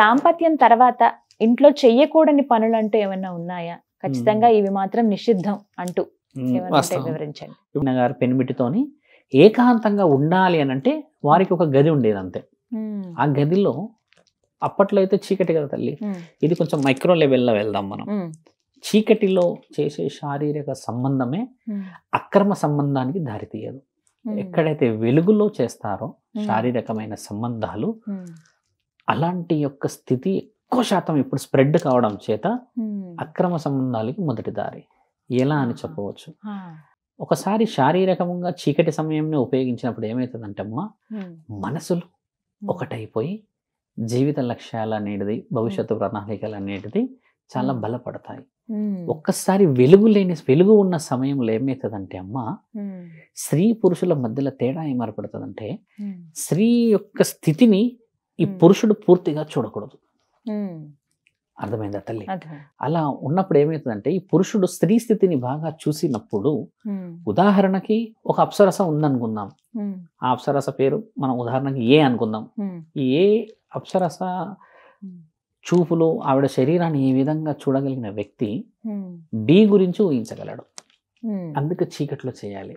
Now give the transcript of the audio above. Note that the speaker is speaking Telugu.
దాంపత్యం తర్వాత ఇంట్లో చెయ్యకూడని పనులు అంటూ ఏమైనా ఉన్నాయా? ఖచ్చితంగా ఇవి మాత్రం నిషిద్ధం అంటూ ఏమైనా ఉంటే వివరించండి. గారు పెనిమిటితోని ఏకాంతంగా ఉండాలి అని అంటే వారికి ఒక గది ఉండేది అంతే. ఆ గదిలో అప్పట్లో అయితే చీకటి కదా తల్లి, ఇది కొంచెం మైక్రో లెవెల్లో వెళ్దాం మనం. చీకటిలో చేసే శారీరక సంబంధమే అక్రమ సంబంధానికి దారితీయదు. ఎక్కడైతే వెలుగులో చేస్తారో శారీరకమైన సంబంధాలు, అలాంటి యొక్క స్థితి ఎక్కువ శాతం ఇప్పుడు స్ప్రెడ్ కావడం చేత అక్రమ సంబంధాలకి మొదటి దారి. ఎలా అని చెప్పవచ్చు, ఒకసారి శారీరకంగా చీకటి సమయంలో ఉపయోగించినప్పుడు ఏమవుతుందంటే అమ్మా, మనసులు ఒకటైపోయి జీవిత లక్ష్యాలు అనేది, భవిష్యత్తు ప్రణాళికలు అనేది చాలా బలపడతాయి. ఒక్కసారి వెలుగు ఉన్న సమయంలో ఏమవుతుందంటే అమ్మ, స్త్రీ పురుషుల మధ్యలో తేడా ఏం ఏర్పడుతుందంటే, స్త్రీ యొక్క స్థితిని ఈ పురుషుడు పూర్తిగా చూడకూడదు. అర్థమైందా తల్లి? అలా ఉన్నప్పుడు ఏమవుతుందంటే, ఈ పురుషుడు స్త్రీ స్థితిని బాగా చూసినప్పుడు, ఉదాహరణకి ఒక అప్సరస ఉందనుకుందాం, ఆ అప్సరస పేరు మనం ఉదాహరణకి ఏ అనుకుందాం. ఈ ఏ అప్సరస చూపులు ఆవిడ శరీరాన్ని ఈ విధంగా చూడగలిగిన వ్యక్తి బి గురించి ఊహించగలడు. అందుకే చీకట్లో చేయాలి.